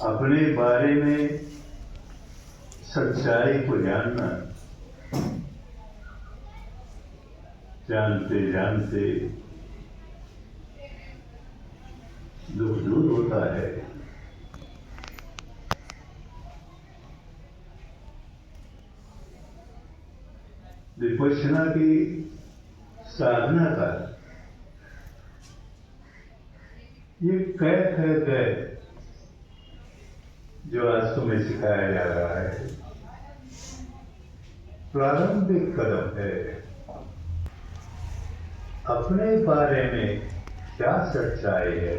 अपने बारे में सच्चाई को जानना, जानते जानते दुख दूर होता है। विपश्यना की साधना का ये कह जो आज तुम्हें सिखाया जा रहा है, प्रारंभिक कदम है। अपने बारे में क्या सच्चाई है,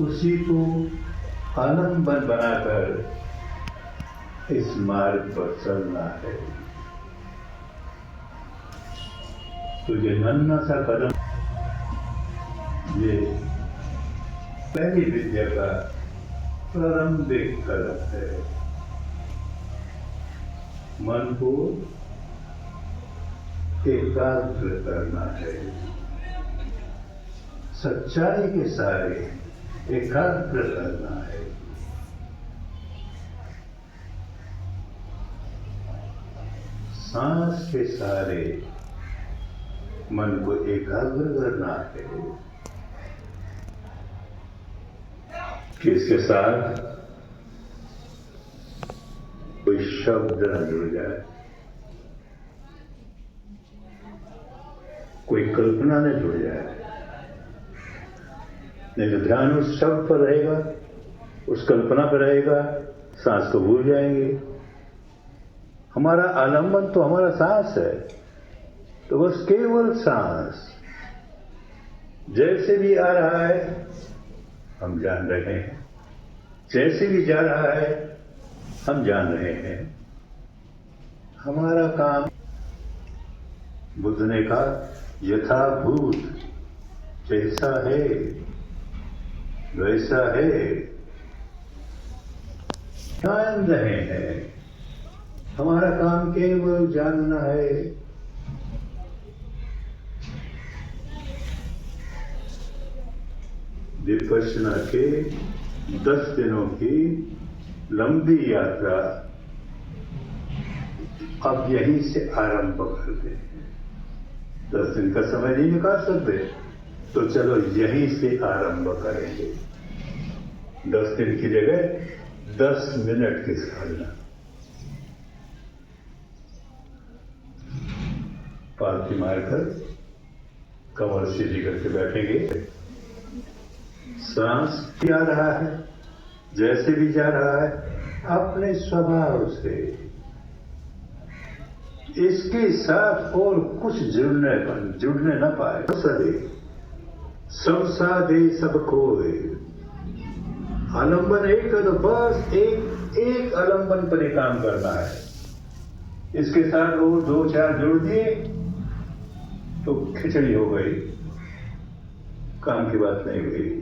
उसी को आलम्बन बनाकर इस मार्ग पर चलना है। तो ये नन्हा सा कदम, ये पहली विद्या का प्रारंभिक कदम है। मन को एकाग्र करना है, सच्चाई के सारे एकाग्र करना है। सांस के सारे मन को एकाग्र करना है कि इसके साथ कोई शब्द न जुड़ जाए, कोई कल्पना न जुड़ जाए। नहीं तो ध्यान उस शब्द पर रहेगा, उस कल्पना पर रहेगा, सांस को भूल जाएंगे। हमारा आलंबन तो हमारा सांस है, तो बस केवल सांस जैसे भी आ रहा है हम जान रहे हैं, जैसे भी जा रहा है हम जान रहे हैं। हमारा काम, बुद्ध ने कहा, यथाभूत, जैसा है वैसा है, जान रहे हैं। हमारा काम केवल जानना है। विपश्यना के 10 दिनों की लंबी यात्रा अब यहीं से आरंभ करते हैं। 10 दिन का समय नहीं निकाल सकते, तो चलो यहीं से आरंभ करेंगे। 10 दिन की जगह 10 मिनट की साधना। पालथी मारकर कमर सीधी करके बैठेंगे। सांस भी आ रहा है, जैसे भी जा रहा है, अपने स्वभाव से। इसके साथ और कुछ जुड़ने न पाए। सब साधे सब खोए। आलंबन एक है, तो बस एक आलंबन पर ही काम करना है। इसके साथ वो 2-4 जोड़ दिए तो खिचड़ी हो गई, काम की बात नहीं हुई।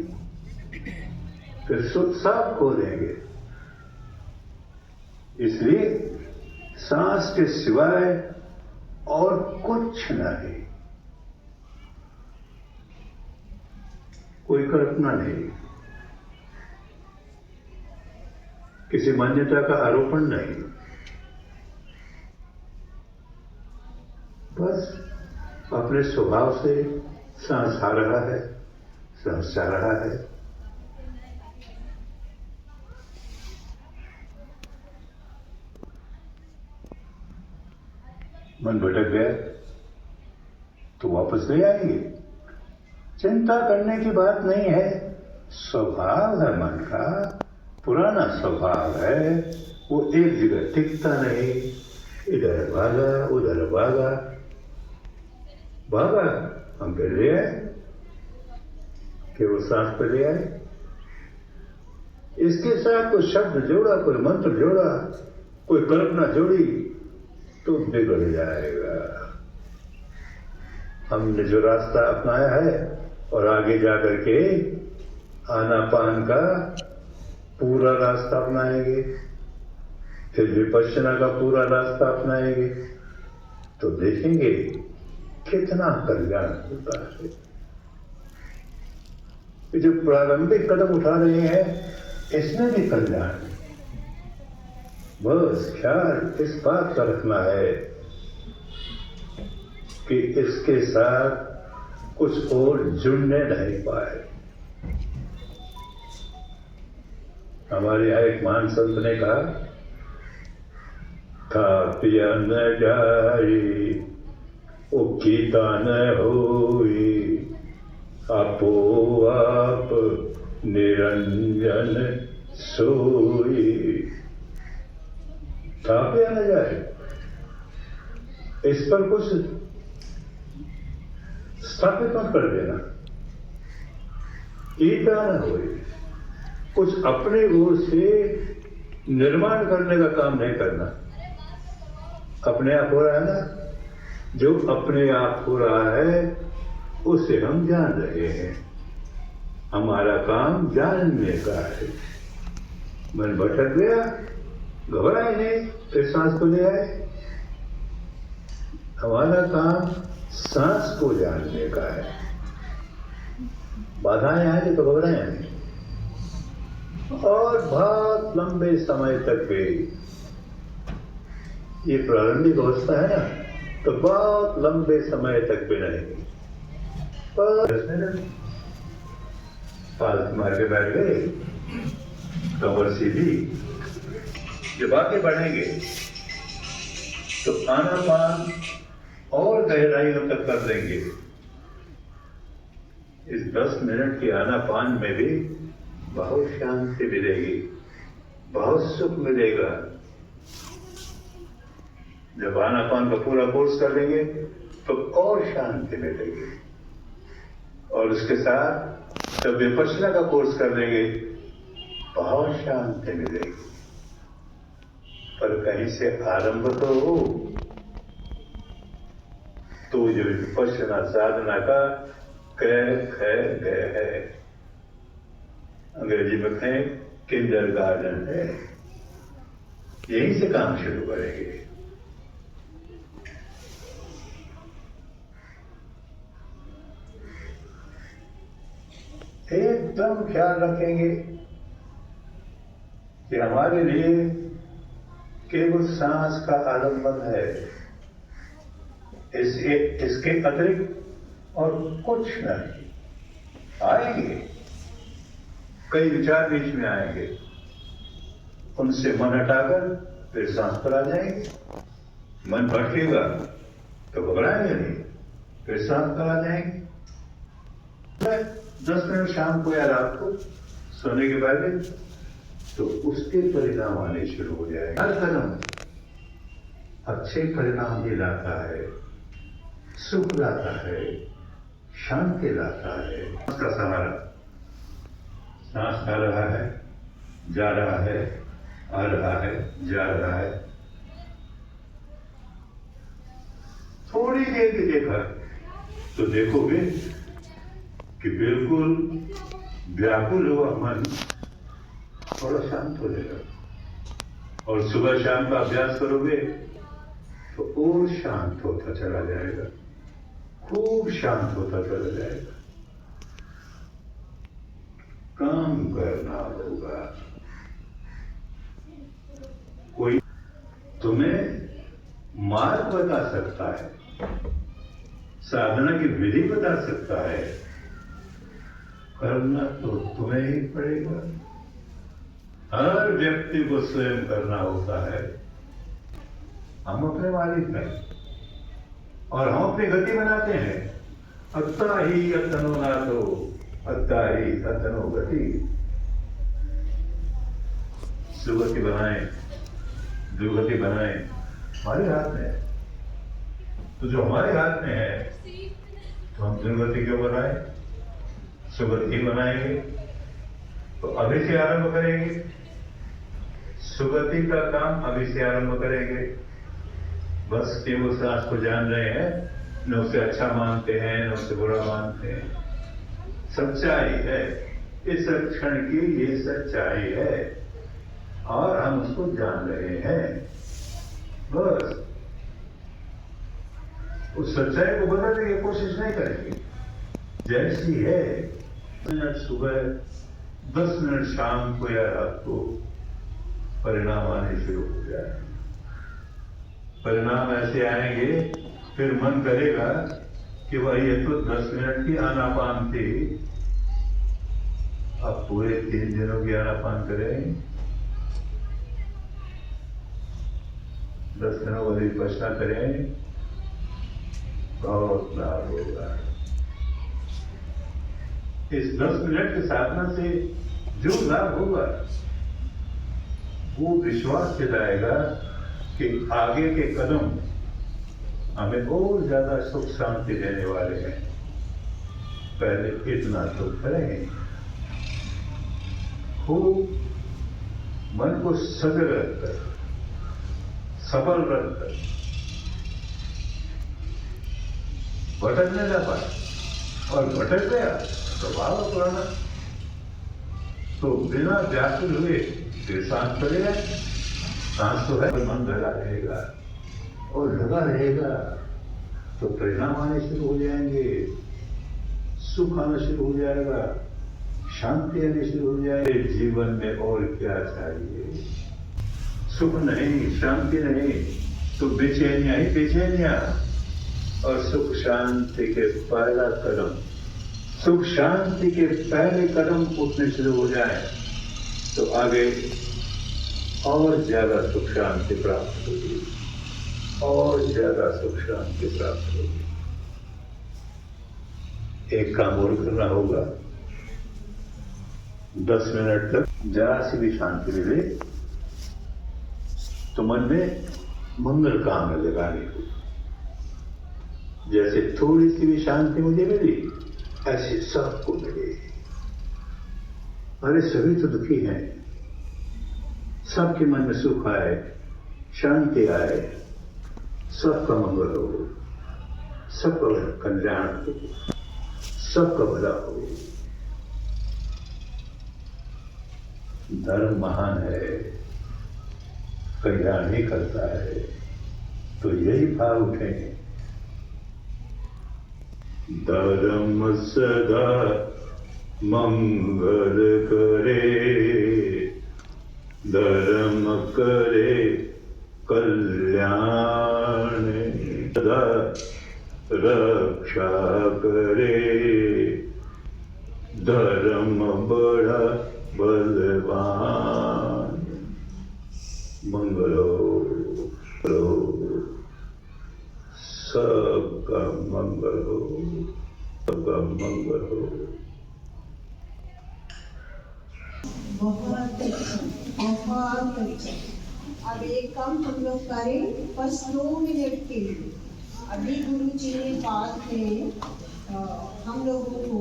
फिर सब खो देंगे। इसलिए सांस के सिवाय और कुछ नहीं, कोई कल्पना नहीं, किसी मान्यता का आरोपण नहीं, बस अपने स्वभाव से सांस आ रहा है, सांस जा रहा है। मन भटक गया तो वापस ले आएंगे। चिंता करने की बात नहीं है, स्वभाव है मन का, पुराना स्वभाव है, वो एक जगह टिकता नहीं। इधर भागा, उधर भागा, हम फिर ले आए, केवल सांस पर ले आए। इसके साथ कोई शब्द जोड़ा, कोई मंत्र जोड़ा, कोई कल्पना जोड़ी तो बिगड़ जाएगा। हमने जो रास्ता अपनाया है और आगे जाकर के आनापान का पूरा रास्ता अपनाएंगे, फिर विपश्यना का पूरा रास्ता अपनाएंगे, तो देखेंगे कितना कल्याण होता है। ये जो प्रारंभिक कदम उठा रहे हैं, इसमें भी कल्याण है। बस ख्याल इस बात का रखना है कि इसके साथ कुछ और जुड़ने नहीं पाए। हमारे यहाँ एक महान संत ने कहा, खा पिया न जाई ओ कीता न होई, आपो आप निरंजन सोई। खा पिया न जाए, इस पर कुछ स्थापित मत कर देना। कीता न होई, कुछ अपने ओर से निर्माण करने का काम नहीं करना। अपने आप हो रहा है ना, जो अपने आप हो रहा है उसे हम जान रहे हैं। हमारा काम जानने का है। मन भटक गया, घबराए नहीं, फिर सांस को ले आए। हमारा काम सांस को जानने का है। बाधाएं आएंगे तो घबराए नहीं। और बहुत लंबे समय तक भी, ये प्रारंभिक अवस्था है ना, तो बहुत लंबे समय तक भी रहेगी। पर 10 मिनट पालक मार के बैठ गए, कमर सीधी। जब आगे बढ़ेंगे तो आनापान और गहराइयों तक कर देंगे। इस 10 मिनट के आनापान में भी बहुत शांति मिलेगी, बहुत सुख मिलेगा। जब आनापान का पूरा कोर्स कर लेंगे तो और शांति मिलेगी। और उसके साथ जब विपश्यना का कोर्स कर लेंगे, बहुत शांति मिलेगी। पर कहीं से आरंभ तो हो, तो जो विपश्यना साधना का क है, अंग्रेजी में कहें किंडरगार्टन है, यहीं से काम शुरू करेंगे। एकदम ख्याल रखेंगे कि हमारे लिए केवल सांस का आलंबन है, इसके अतिरिक्त और कुछ नहीं। आएंगे कई विचार बीच में आएंगे, उनसे मन हटाकर फिर सांस पर आ जाएंगे। मन भटकेगा तो घबराएंगे नहीं, फिर सांस पर आ जाएंगे। 10 मिनट शाम को या रात को सोने के पहले, तो उसके परिणाम आने शुरू हो जाएंगे। हर कदम अच्छे परिणाम भी लाता है, सुख लाता है, शांति लाता है। उसका सहारा सांस आ रहा है, जा रहा है, आ रहा है, जा रहा है। थोड़ी देर भी देखा तो देखोगे कि बिल्कुल व्याकुल हुआ मन थोड़ा शांत हो जाएगा। और सुबह शाम का अभ्यास करोगे तो और शांत होता चला जाएगा, खूब शांत होता चला जाएगा। काम करना होगा। कोई तुम्हें मार्ग बता सकता है, साधना की विधि बता सकता है, करना तो तुम्हें ही पड़ेगा। हर व्यक्ति को स्वयं करना होता है। हम अपने मालिक हैं और हम अपनी गति बनाते हैं। अत्ता ही अतनो नाथो, अत्ता ही अतनो गति। सुगति बनाएं, दुर्गति बनाएं, हमारे हाथ में है। तो जो हमारे हाथ में है, तो हम दुर्गति क्यों बनाएं, सुगति बनाएंगे। तो अभी से आरंभ करेंगे, सुगति का काम अभी से आरंभ करेंगे। बस केवल सांस को जान रहे हैं, न उसे अच्छा मानते हैं न उसे बुरा मानते हैं। सच्चाई है, इस क्षण की ये सच्चाई है और हम उसको जान रहे हैं। बस उस सच्चाई को बदलने की कोशिश नहीं करेंगे। जैसी है मिनट सुबह, 10 मिनट शाम को या रात को परिणाम आने शुरू हो जाए। परिणाम ऐसे आएंगे, फिर मन करेगा कि वह ये तो 10 मिनट की आनापान थी, अब पूरे 3 दिनों की आनापान करें, 10 दिनों वाली विपश्यना करें, बहुत लाभ होगा। इस 10 मिनट की साधना से जो लाभ होगा वो विश्वास दिलाएगा कि आगे के कदम हमें और ज्यादा सुख शांति देने वाले हैं। पहले इतना तो करें, खूब मन को सजग रखकर, सबल रखकर, भटकने न पाए, और भटक गया तो भाव पुराना, तो बिना व्याकुल हुए फिर सांस चलेगा। सांस तो है, मन लगा रहेगा, और लगा रहेगा तो परिणाम आने शुरू हो जाएंगे, सुख आना शुरू हो जाएगा, शांति आने शुरू हो जाएगी। जीवन में और क्या चाहिए? सुख नहीं, शांति नहीं, तो बेचैनियां ही बेचैनियां। और सुख शांति के पहला कदम, सुख शांति के पहले कदम उठने शुरू हो जाए तो आगे और ज्यादा सुख शांति प्राप्त होगी, और ज्यादा सुख शांति प्राप्त होगी। एक काम और करना होगा, 10 मिनट तक जरा सी भी शांति मिले तो मन में मंगल काम में लगाने को। जैसे थोड़ी सी भी शांति मुझे मिली, ऐसे सबको मिले। अरे सभी तो दुखी हैं, सबके मन में सुख आए, शांति आए, सबका मंगल हो, सबका कल्याण हो, सबका भला हो। धर्म महान है, कल्याण ही करता है, तो यही भाव उठेंगे। धर्म सदा मंगल करे, धर्म करे कल्याण, सदा रक्षा करे, धर्म बड़ा बलवान। मंगलो सबका मंगल हो, सबका मंगल हो। बहुत अच्छा, बहुत अच्छा। अब एक काम हम लोग करें बस 2 मिनट के लिए। अभी गुरु जी ने बात में हम लोगों को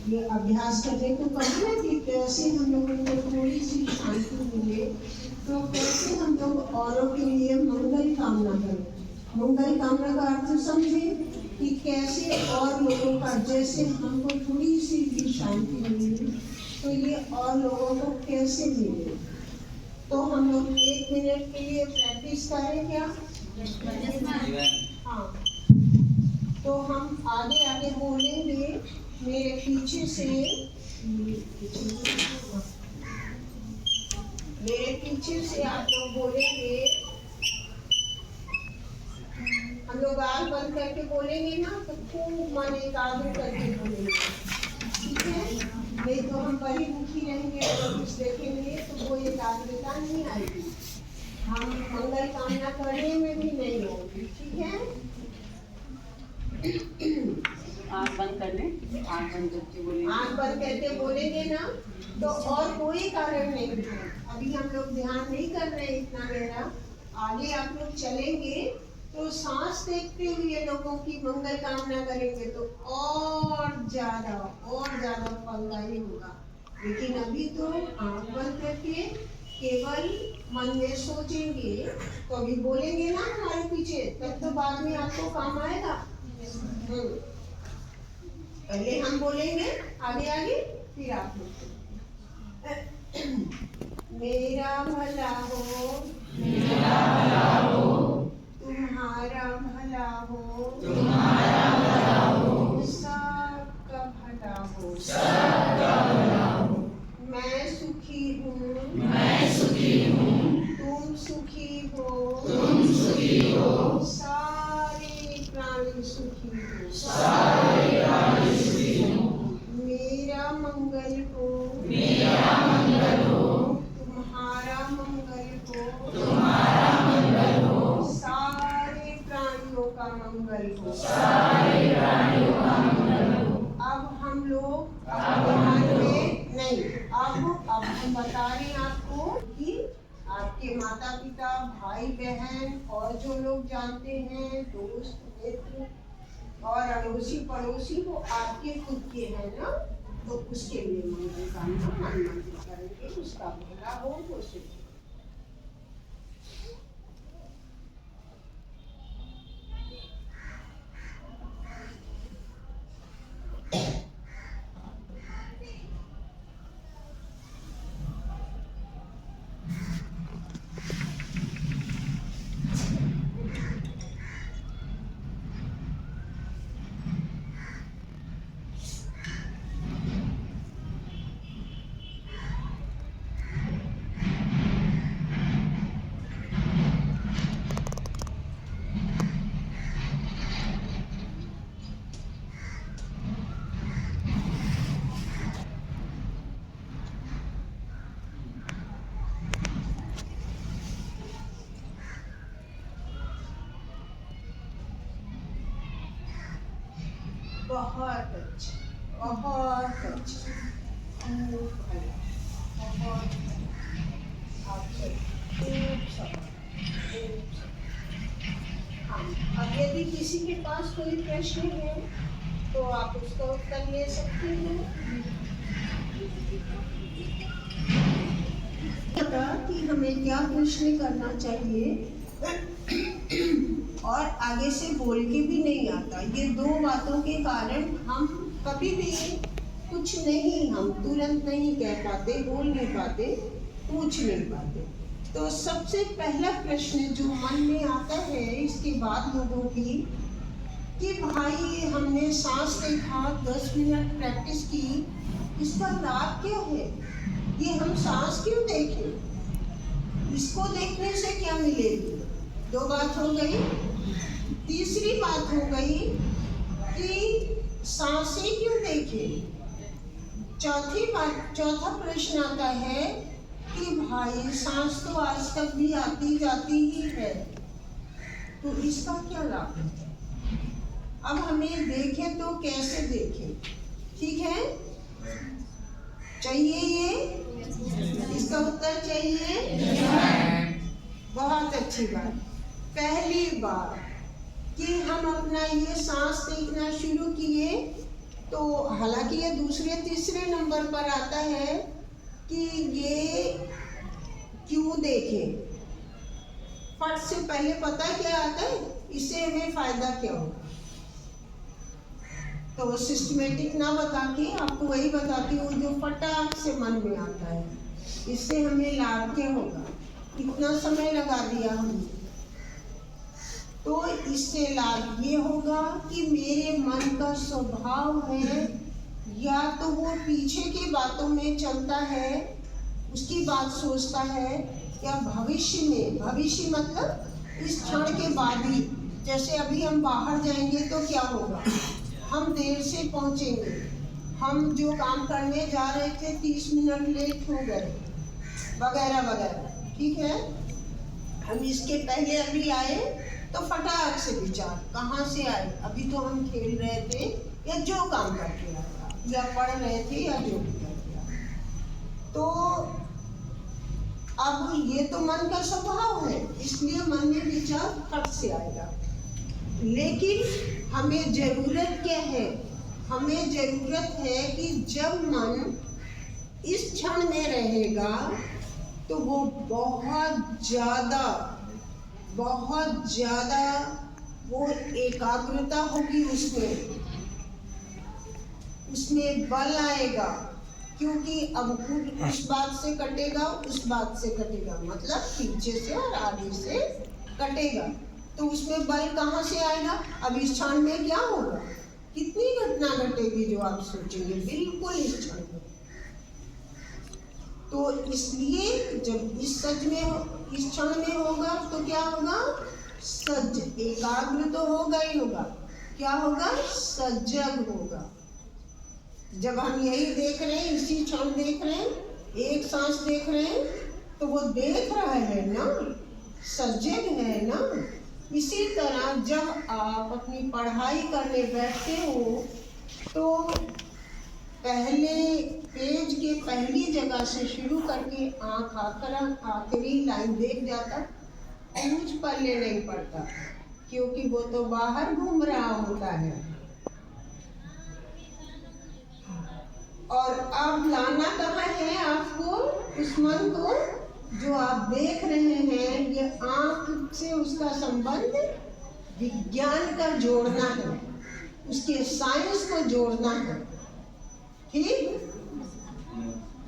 ये अभ्यास करने को कहा ना कि कैसे हम लोगों को थोड़ी सी शांति मिले, तो कैसे हम लोग औरों के लिए मंगल कामना करें। मंगल कामना का अर्थ समझे कि कैसे और लोगों का, जैसे हमको थोड़ी सी भी शांति मिली तो ये और लोगों को कैसे मिले। तो हम लोग 1 मिनट के लिए प्रैक्टिस करें क्या? हाँ, तो हम आगे आगे बोलेंगे, मेरे पीछे से, मेरे पीछे से आप लोग बोलेंगे। हम लोग आँख बंद करके बोलेंगे ना, तो खूब मन एकाग्र करके बोलेंगे, ठीक है? नहीं तो हम बड़ी भूखी रहेंगे और कुछ देखेंगे तो वो एकाग्रता नहीं आएगी, हम मंगल कामना करने में भी नहीं होगी, ठीक है? आँख बंद कर लें, आँख बंद करके बोलेंगे। आँख बंद करके बोलेंगे ना, तो और कोई कारण नहीं है। अभी हम लोग ध्यान नहीं कर रहे इतना गहरा, आगे आप लोग चलेंगे तो सांस देखते हुए लोगों की मंगल कामना करेंगे तो और ज्यादा फलदायी होगा। लेकिन अभी तो आँख बंद करके केवल मन में सोचेंगे, तो अभी बोलेंगे ना हमारे पीछे, तब तो बाद में आपको काम आएगा। पहले हम बोलेंगे आगे आगे, फिर आप लोग। मेरा भला हो, मेरा भला हो, तुम्हारा भला हो, तुम्हारा भला हो, सबका भला हो, सब जानते हैं, दोस्त मित्र और अड़ोसी पड़ोसी वो आपके खुद के हैं ना, तो उसके लिए मंगल कामना मन मंत्र करेंगे, उसका भला हो वो सुख। बहुत अच्छा, बहुत अच्छा, खूब भला, बहुत आपसे खूब सब। हाँ, अब यदि किसी के पास कोई प्रश्न है तो आप उसका उत्तर ले सकते हैं। पता कि हमें क्या प्रश्न करना चाहिए और आगे से बोल के भी नहीं आता। ये दो बातों के कारण हम कभी भी कुछ नहीं, हम तुरंत नहीं कह पाते, बोल नहीं पाते, पूछ नहीं पाते। तो सबसे पहला प्रश्न जो मन में आता है इसके बाद लोगों की, कि भाई हमने सांस देखा, 10 मिनट प्रैक्टिस की, इसका लाभ क्या है? ये हम सांस क्यों देखें? इसको देखने से क्या मिलेगी? दो बात हो गई। तीसरी बात हो गई कि सांसें क्यों देखें? चौथा प्रश्न आता है कि भाई सांस तो आज तक भी आती जाती ही है, तो इसका क्या लाभ है? अब हमें देखें तो कैसे देखें? ठीक है, चाहिए ये? इसका उत्तर चाहिए? बहुत अच्छी बात। पहली बार कि हम अपना ये सांस देखना शुरू किए, तो हालांकि ये दूसरे तीसरे नंबर पर आता है कि ये क्यों देखें। फट से पहले पता क्या आता है, इससे हमें फायदा क्या होगा। तो सिस्टमेटिक ना बता के आपको वही बताती हूँ जो फटाक से मन में आता है, इससे हमें लाभ क्या होगा। इतना समय लगा दिया हमने, तो इससे लाभ ये होगा कि मेरे मन का स्वभाव है या तो वो पीछे की बातों में चलता है, उसकी बात सोचता है, या भविष्य में, भविष्य मतलब इस क्षण के बाद ही, जैसे अभी हम बाहर जाएंगे तो क्या होगा, हम देर से पहुंचेंगे, हम जो काम करने जा रहे थे 30 मिनट लेट हो गए, वगैरह वगैरह। ठीक है, हम इसके पहले अभी आए तो फटाक से विचार कहाँ से आए, अभी तो हम खेल रहे थे या जो काम करके आया, या पढ़ रहे थे या जो भी करके आया। तो अब ये तो मन का स्वभाव है, इसलिए मन में विचार फट से आएगा। लेकिन हमें जरूरत क्या है? हमें जरूरत है कि जब मन इस क्षण में रहेगा तो वो बहुत ज़्यादा वो एकाग्रता होगी, उसमें बल आएगा, क्योंकि अब उस बात से कटेगा, उस बात से कटेगा, मतलब पीछे से और आगे से कटेगा, तो उसमें बल कहाँ से आएगा? अब इस क्षण में क्या होगा, कितनी घटना घटेगी जो आप सोचेंगे, बिल्कुल इस क्षण में। तो इसलिए जब इस क्षण में होगा तो क्या होगा, सज, एकाग्र तो होगा ही होगा, क्या होगा, सजग होगा। जब हम यही देख रहे हैं, इसी क्षण देख रहे हैं, एक सांस देख रहे हैं, तो वो देख रहा है ना, सजग है ना। इसी तरह जब आप अपनी पढ़ाई करने बैठते हो तो पहले पेज के पहली जगह से शुरू करके आँख आखिरी लाइन देख जाता, कुछ पढ़ने नहीं पड़ता, क्योंकि वो तो बाहर घूम रहा होता है। और अब लाना कहाँ है आपको, उस मन को जो आप देख रहे हैं, ये आंख से उसका संबंध विज्ञान का जोड़ना है, उसके साइंस को जोड़ना है। ठीक,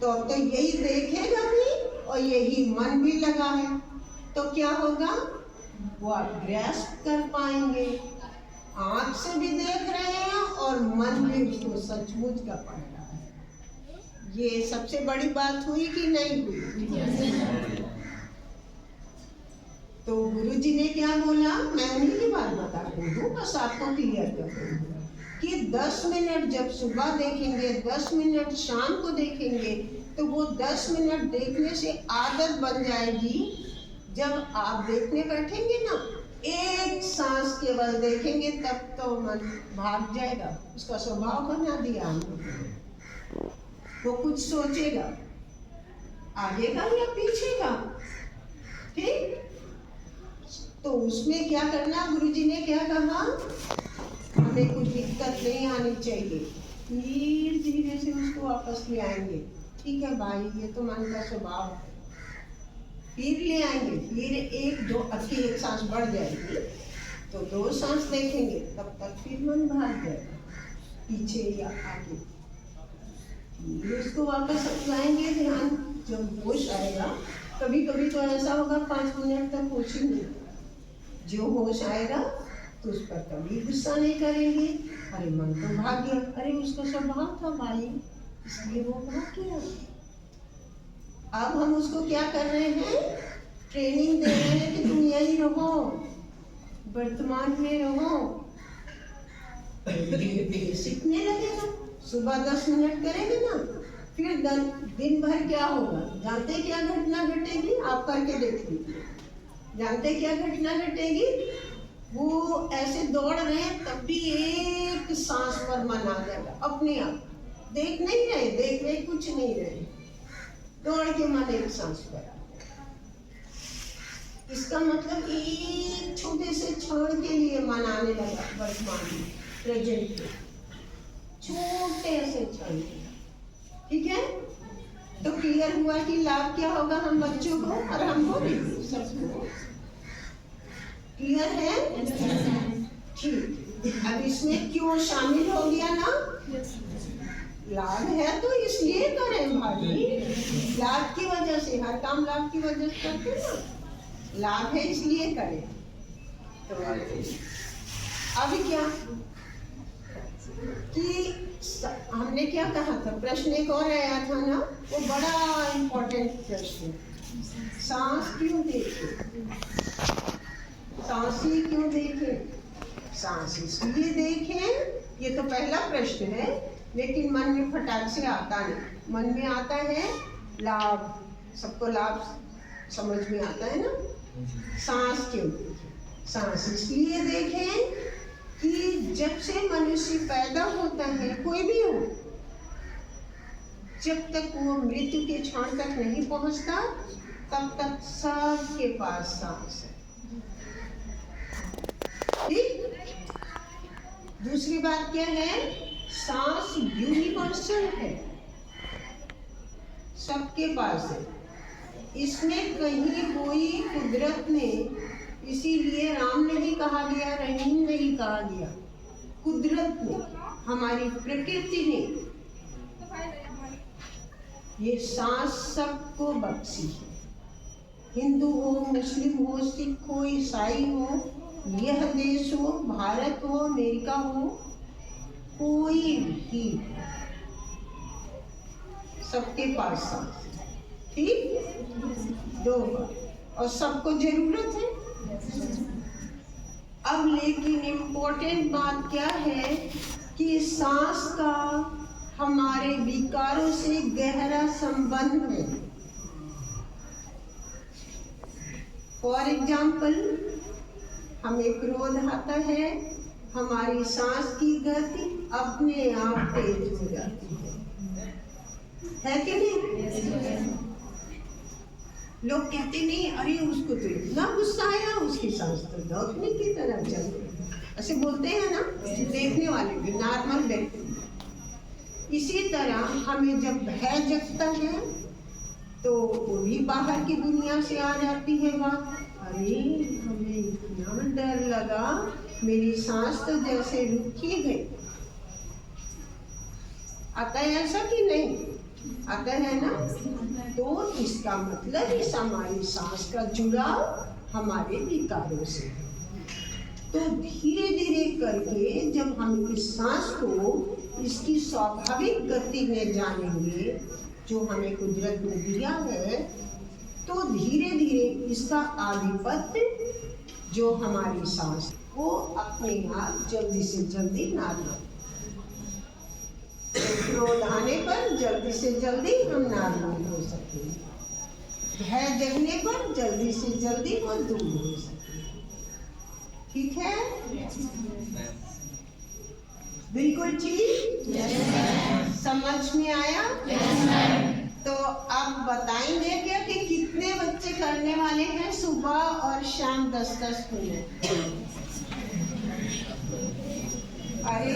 तो यही देखेगा भी और यही मन भी लगा है, तो क्या होगा, वो आप ग्रैस्प कर पाएंगे। आंख से भी देख रहे हैं और मन भी उसको सचमुच का पड़ रहा है। ये सबसे बड़ी बात हुई कि नहीं हुई? तो गुरुजी ने क्या बोला, मैं उन्हीं की बात बता रही हूँ, बस आपको क्लियर कर रही हूँ कि 10 मिनट जब सुबह देखेंगे, 10 मिनट शाम को देखेंगे, तो वो 10 मिनट देखने से आदत बन जाएगी। जब आप देखने बैठेंगे ना, एक सांस केवल देखेंगे, तब तो मन भाग जाएगा। उसका स्वभाव बना दिया हमने। वो कुछ सोचेगा, आगे का या पीछे का। ठीक, तो उसमें क्या करना, गुरुजी ने क्या कहा, हमें कुछ दिक्कत नहीं आनी चाहिए, धीरे धीरे से उसको वापस ले आएंगे। ठीक है भाई, ये तो मन का स्वभाव है, फिर ले आएंगे, फिर एक दो अच्छी एक सांस बढ़ जाएगी, तो 2 सांस देखेंगे, तब तक फिर मन भाग जाएगा पीछे या आगे। फिर उसको वापस लाएंगे ध्यान, जब होश आएगा। कभी कभी तो ऐसा होगा 5 मिनट तक होश ही नहीं, जो होश आएगा तो उस पर कभी गुस्सा नहीं करेंगे, अरे मन तो भाग गया, अरे उसका स्वभाव था भाई, इसलिए वो भाग गया। अब हम उसको क्या कर रहे हैं, ट्रेनिंग दे रहे हैं कि तुम यही रहो, वर्तमान में रहो। सीखने लगेगा, सुबह 10 मिनट करेंगे ना, फिर दिन भर क्या होगा, जानते क्या घटना घटेगी, आप करके देख लीजिए। जानते क्या घटना घटेगी, वो ऐसे दौड़ रहे हैं, तब भी एक सांस पर मन आ जाएगा अपने आप। देख नहीं रहे, देख रहे कुछ नहीं रहे, दौड़ के मन एक सांस पर आ गया। इसका मतलब एक छोटे से क्षण के लिए मन आने लगा, वर्तमान में, प्रेजेंट में, छोटे से क्षण। ठीक है, तो क्लियर हुआ कि लाभ क्या होगा हम बच्चों को और हमको भी, सबको क्लियर है। ठीक, अब इसमें क्यों शामिल हो गया ना, लाभ है तो इसलिए करें भाई, लाभ की वजह से, हर काम लाभ की वजह से करते ना, लाभ है इसलिए करें। तो अब क्या कि हमने क्या कहा था, प्रश्न एक और आया था ना, वो बड़ा इम्पोर्टेंट प्रश्न, सांस क्यों देखें, सांस ही क्यों देखें, सांस इसलिए देखें, ये तो पहला प्रश्न है। लेकिन मन में फटाक से आता नहीं, मन में आता है लाभ, सबको लाभ समझ में आता है ना। सांस क्यों देखें, सांस इसलिए देखें कि जब से मनुष्य पैदा होता है, कोई भी हो, जब तक वो मृत्यु के क्षण तक नहीं पहुंचता, तब तक सबके पास सांस है। ठीक, दूसरी बात क्या है, सांस यूनिवर्सल है, सबके पास है, इसमें कहीं कोई कुदरत ने, इसीलिए राम नहीं कहा गया, रहीम नहीं कहा गया, कुदरत ने, हमारी प्रकृति ने ये सांस सबको बख्शी है। हिंदू हो, मुस्लिम हो, सिख हो, ईसाई हो, यह देश हो, भारत हो, अमेरिका हो, कोई भी, सबके पास सांस है। ठीक, 2 बार, और सबको जरूरत है। अब लेकिन इम्पोर्टेंट बात क्या है कि सांस का हमारे विकारों से गहरा संबंध है। फॉर एग्जाम्पल, हमें क्रोध आता है, हमारी सांस की गति अपने आप तेज हो जाती है कि नहीं? लोग कहते नहीं, अरे उसको तो इतना गुस्सा आया, उसकी सांस तो दौड़ने की तरह चल रही, ऐसे बोलते हैं ना देखने वाले भी, नॉर्मल व्यक्ति। इसी तरह हमें जब भय जगता है तो वो भी बाहर की दुनिया से आ जाती है बात, अरे हमें इतना डर लगा, मेरी सांस तो जैसे रुक ही गई। आता है ऐसा कि नहीं आता है ना? तो इसका मतलब इस हमारी सांस का जुड़ाव हमारे विकारों से है। तो धीरे धीरे करके जब हम इस सांस को इसकी स्वाभाविक गति में जानेंगे जो हमें कुदरत ने दिया है, तो धीरे धीरे इसका आधिपत्य जो हमारी सांस वो अपने आप जल्दी से जल्दी नॉर्मल, क्रोध आने पर जल्दी से जल्दी हम नॉर्मल हो सकते हैं, भय जगने पर जल्दी से जल्दी वो दूर हो सकते हैं। ठीक है? बिल्कुल ठीक? समझ में आया? तो अब बताएंगे क्या कि कितने बच्चे करने वाले हैं सुबह और शाम 10-10 मिनट? अरे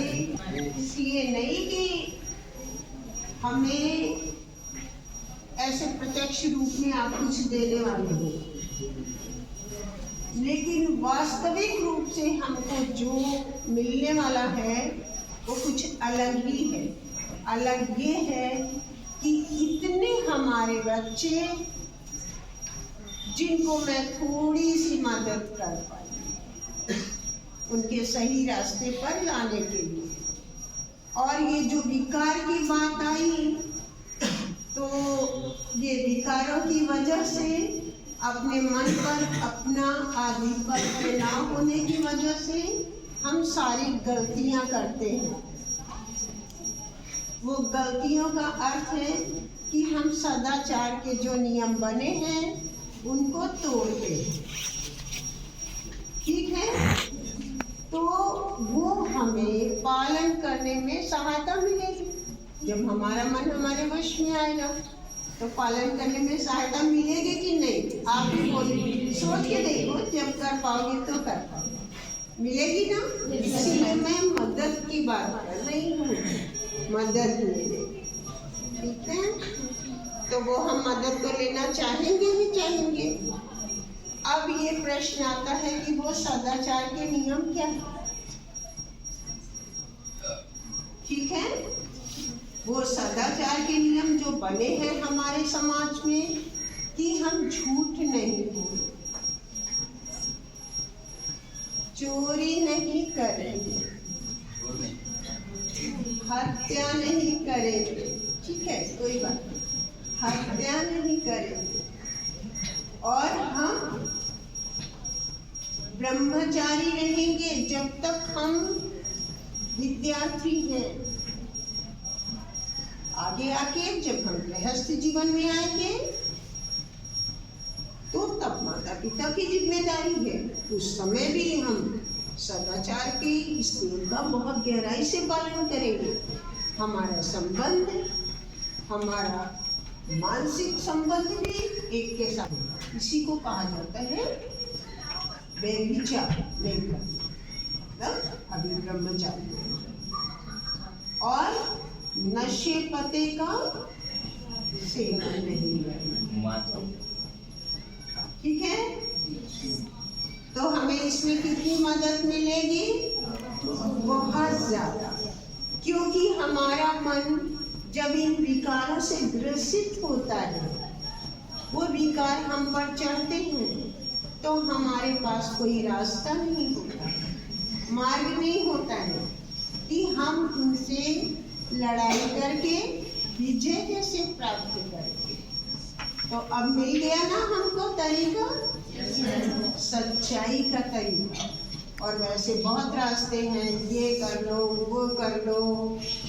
इसलिए नहीं कि हमें ऐसे प्रत्यक्ष रूप में आप कुछ देने वाले हो, लेकिन वास्तविक रूप से हमको जो मिलने वाला है वो कुछ अलग ही है। अलग ये है कि इतने हमारे बच्चे जिनको मैं थोड़ी सी मदद कर पाई उनके सही रास्ते पर लाने के लिए। और ये जो विकार की बात आई, तो ये विकारों की वजह से अपने मन पर अपना आधिपत्य ना होने की वजह से हम सारी गलतियां करते हैं। वो गलतियों का अर्थ है कि हम सदाचार के जो नियम बने हैं उनको तोड़ते हैं। ठीक है? तो वो हमें पालन करने में सहायता मिलेगी। जब हमारा मन हमारे वश में आएगा तो पालन करने में सहायता मिलेगी कि नहीं? आप भी बोलिए, सोच के देखो, जब कर पाओगे तो कर पाओगे, मिलेगी ना? इसलिए मैं मदद की बात कर रही हूँ, मदद मिलेगी। ठीक है? तो वो हम मदद तो लेना चाहेंगे ही चाहेंगे। अब ये प्रश्न आता है कि वो सदाचार के नियम क्या है? ठीक है? वो सदाचार के नियम जो बने हैं हमारे समाज में कि हम झूठ नहीं बोलेंगे, चोरी नहीं करेंगे, हत्या नहीं करेंगे। ठीक है, कोई बात नहीं, हत्या नहीं करेंगे। और हम ब्रह्मचारी रहेंगे जब तक हम विद्यार्थी हैं। आगे आके जब हम गृहस्थ जीवन में आएंगे तो तब माता पिता की जिम्मेदारी है, उस समय भी हम सदाचार के इस नियम का बहुत गहराई से पालन करेंगे। हमारा संबंध, हमारा मानसिक संबंध भी एक के साथ होगा। इसी को कहा जाता है व्यभिचार नहीं करना, मतलब अभी ब्रह्मचारी। और नशे पते का सेवन नहीं करना। ठीक है? तो हमें इसमें कितनी मदद मिलेगी? बहुत ज्यादा, क्योंकि हमारा मन जब इन विकारों से ग्रसित होता है, वो विकार हम पर चढ़ते हैं, तो हमारे पास कोई रास्ता नहीं होता, मार्ग नहीं होता है कि हम उनसे लड़ाई करके विजय कैसे प्राप्त करेंगे। तो अब मिल गया ना हमको तरीका, सच्चाई का तरीका। और वैसे बहुत रास्ते हैं, ये कर लो, वो कर लो,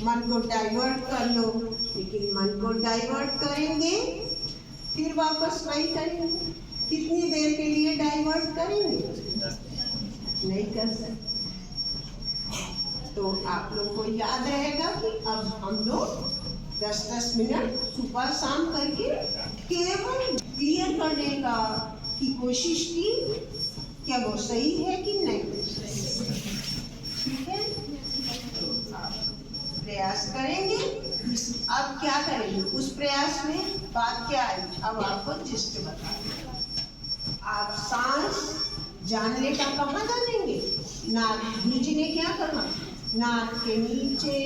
मन को डाइवर्ट कर लो, लेकिन मन को डाइवर्ट करेंगे फिर वापस वही करेंगे। कितनी देर के लिए डाइवर्ट करेंगे? नहीं कर सकते। तो आप लोग को याद रहेगा कि अब हम लोग 10-10 मिनट सुबह शाम करके केवल क्लियर करने का की कोशिश की, क्या वो सही है कि नहीं? ठीक है, तो आप प्रयास करेंगे। अब क्या करेंगे उस प्रयास में? बात क्या आई? अब आपको जिस्ट बताएंगे। आप सांस जानने का कहाँ जानेंगे? नाक, गुरु जी ने क्या कहा? नाक के नीचे,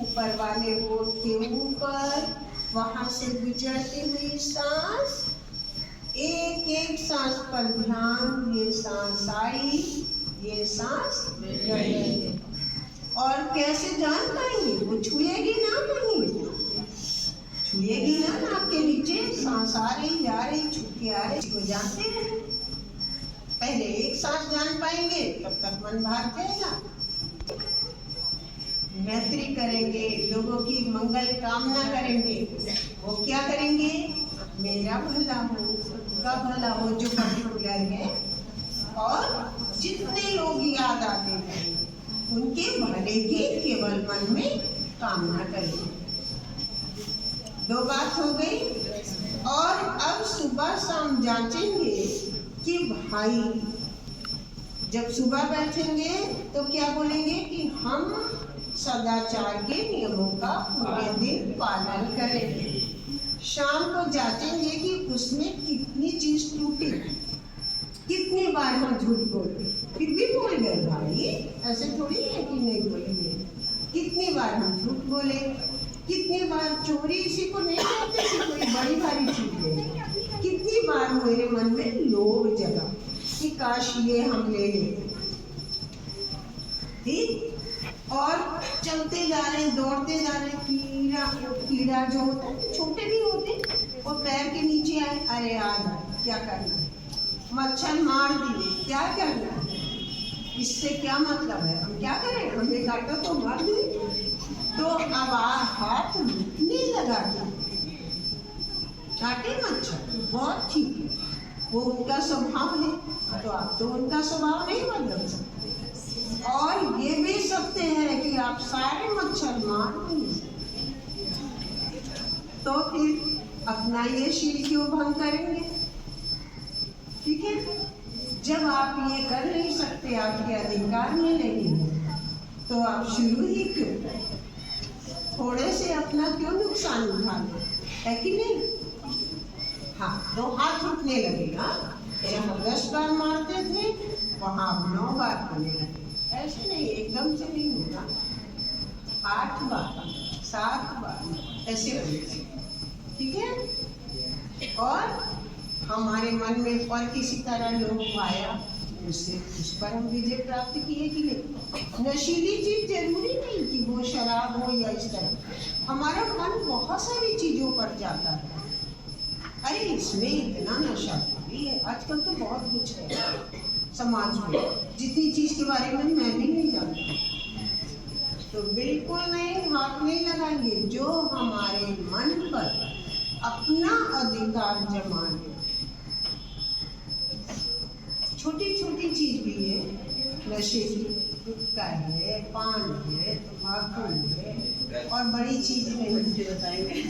ऊपर वाले होठ के ऊपर, वहां से गुजरती हुई सांस, एक एक सांस पर ध्यान। ये सांस आई, ये सांस गई। और कैसे जान पाएंगे? वो छुएगी ना, नहीं छुएगी ना। नाक के नीचे सांस आ रही, जा रही, छू के आ रही, इसको जानते हैं। पहले एक सांस जान पाएंगे, तब तक मन भाग जाएगा। मैत्री करेंगे, लोगों की मंगल कामना करेंगे। वो क्या करेंगे? मेरा भला हो, उनका भला हो, जो पर्टिकुलर है। और जितने लोग याद आते हैं उनके भले की केवल मन में कामना करेंगे। दो बात हो गई। और अब सुबह शाम जांचेंगे कि भाई, जब सुबह बैठेंगे तो क्या बोलेंगे कि हम सदाचार के नियमों का पूरे दिन पालन करेंगे। शाम को जांचेंगे कि उसमें कितनी चीज टूटी, कितनी बार हम झूठ बोले, फिर भी बोल गए भाई, ऐसे थोड़ी है कि नहीं बोलेंगे। कितनी बार हम झूठ बोले, कितनी बार चोरी, इसी को नहीं कहते कि कोई बड़ी भारी चीज ले। कितनी बार मेरे मन में लोभ जगा कि काश ये हम ले लेते। ठीक। और चलते जा रहे, दौड़ते जा रहे, कीड़ा जो होता है, छोटे भी होते, वो पैर के नीचे आए, अरे आ जाए, क्या करना है? मच्छर मार दिए, क्या करना है? इससे क्या मतलब है? हम क्या करें? हमें काटा तो मार दिए। तो अब हाथ रुकने लगा, काटे मच्छर, बहुत ठीक है, वो उनका स्वभाव है, तो आप तो उनका स्वभाव नहीं बदल सकते। और ये भी सत्य है कि आप सारे मच्छर मार नहीं सकते। तो फिर अपना ये शील क्यों भंग करेंगे? ठीक है, जब आप ये कर नहीं सकते, आपके अधिकार में नहीं है, तो आप शुरू ही क्यों करें? थोड़े से अपना क्यों नुकसान उठा लें, है कि नहीं? हाँ, तो हाथ रुकने लगेगा। जहाँ 10 बार मारते थे वहाँ 9 बार होने लगे। ऐसे नहीं, एकदम से नहीं होगा। 8 बार, 7 बार ऐसे होगा। ठीक है। और हमारे मन में पर किसी तरह लोभ आया, उससे उस पर हम विजय प्राप्त किए कि नहीं? नशीली चीज जरूरी नहीं कि वो शराब हो या इस तरह। हमारा मन बहुत सारी चीजों पर जाता है। अरे इसमें इतना नशा भी है, आजकल तो बहुत कुछ है समाज में, जितनी चीज के बारे में मैं भी नहीं जानती। तो बिल्कुल नहीं, हाथ नहीं लगाएंगे। जो हमारे मन पर अपना अधिकार जमा ले, छोटी छोटी चीज भी है, नशे की, गुटखा है, पान है, तम्बाकू है, और बड़ी चीज नहीं बताएंगे।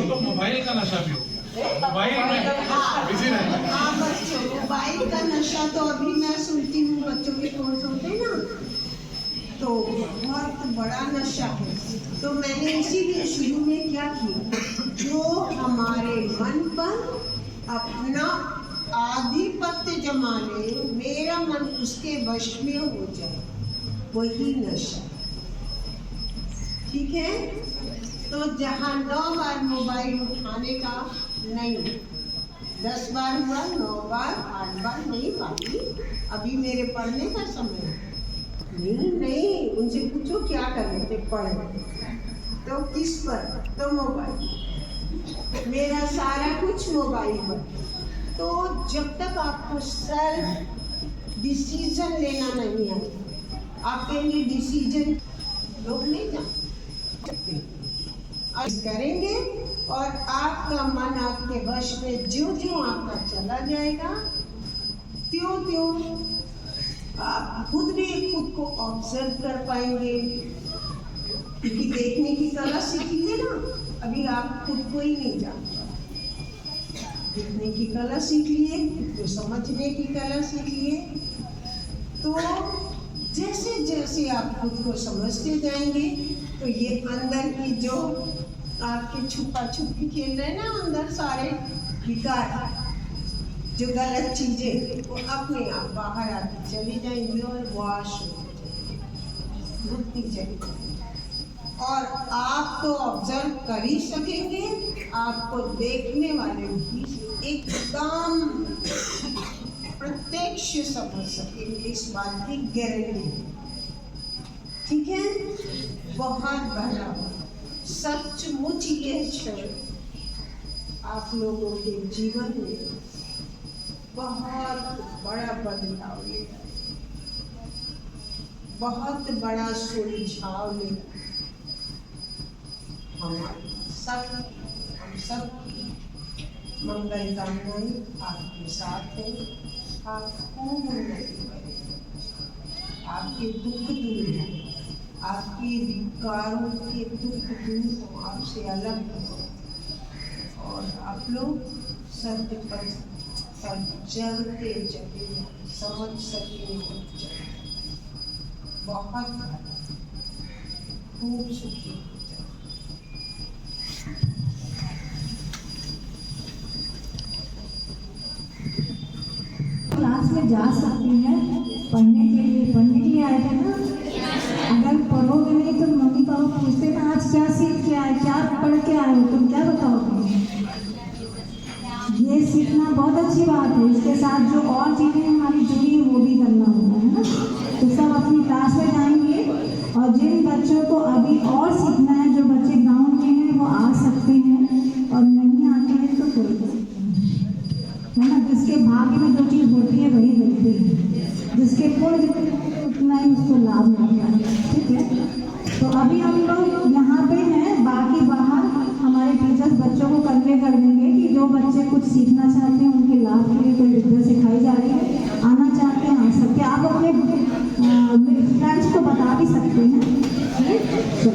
तो मोबाइल का नशा भी हो गया, मोबाइल में बिजी रहना। हाँ बच्चों, मोबाइल का नशा तो अभी मैं सुनती हूँ, बच्चों के कोर्स होते हैं ना, तो बहुत बड़ा नशा है। तो मैंने इसीलिए शुरू में क्या किया, जो हमारे मन पर अपना आधिपत्य जमा ले, मेरा मन उसके वश में हो जाए, वही नशा। ठीक है। तो जहाँ 9 बार मोबाइल उठाने का नहीं, 10 बार हुआ, 9 बार, 8 बार नहीं पाती, अभी मेरे पढ़ने का समय है। नहीं, उनसे पूछो क्या कर रहे थे, पढ़। तो किस पर? तो मोबाइल, मेरा सारा कुछ मोबाइल पर। तो जब तक आपको सेल्फ डिसीजन लेना नहीं आए, आप कहेंगे डिसीजन लोग नहीं जानते, करेंगे और आपका मन आपके वश में ज्यों ज्यों आपका चला जाएगा, त्यों त्यों आप खुद भी खुद को ऑब्जर्व कर पाएंगे। क्योंकि देखने की कला सीखिए ना, अभी आप खुद को ही नहीं जानते। लिखने की कला सीख लिए, खुद को समझने की कला सीख लिए, तो जैसे जैसे आप खुद को समझते जाएंगे तो ये अंदर की जो आपके छुपा छुपी खेल रहे हैं ना, अंदर सारे विकार, जो गलत चीजें, वो अपने आप बाहर आती चली जाएंगी और वॉश होती जाएंगी। और आप तो ऑब्जर्व कर ही सकेंगे, आपको देखने वाले भी एकदम प्रत्यक्ष समझ सकेंगे, इस बात की गारंटी। ठीक है, बहुत बड़ा सचमुच ये क्षण आप लोगों के जीवन में बहुत बड़ा बदलाव लेगा, बहुत बड़ा सुलझाव लेगा। हम सब मंगल कामनाएं आपके साथ हैं। आप खूब उन्नति करें, आपके दुख दूर हैं, आपके विकारों के दुख दूर हो, आपसे अलग हो, और आप लोग सत्य पर चलते चले, समझ सके, बहुत खूब सुखी हो जाए। क्लास में जा सकती हैं पढ़ने के लिए आए थे ना। अगर पढ़ोगे नहीं तो मम्मी पापा पूछते ना आज क्या सीख के आए, क्या पढ़ के आए हो, तुम क्या बताओगे? ये सीखना बहुत अच्छी बात है, इसके साथ जो और चीज़ें हमारी जुड़ी हैं वो भी करना होगा, है ना। तो सब अपनी क्लास में जाएंगे, और जिन बच्चों को अभी और सीखना है, जो बच्चे गाँव के हैं वो आ सकते हैं, और नहीं आते हैं तो कोई है ना। जिसके भाग्य में जो चीज़ होती है वही मिलती है, जिसके पुण्य उतना ही उसको लाभ मिलता है। ठीक है, तो अभी हम लोग यहाँ पे हैं, बाकी बाहर हमारे टीचर्स बच्चों को कन्वे कर देंगे कि जो बच्चे कुछ सीखना चाहते हैं उनके लाभ के लिए कोई विद्या सिखाई जा रही है, आना चाहते हैं आ सकते हैं। आप अपने फ्रेंड्स को बता भी सकते हैं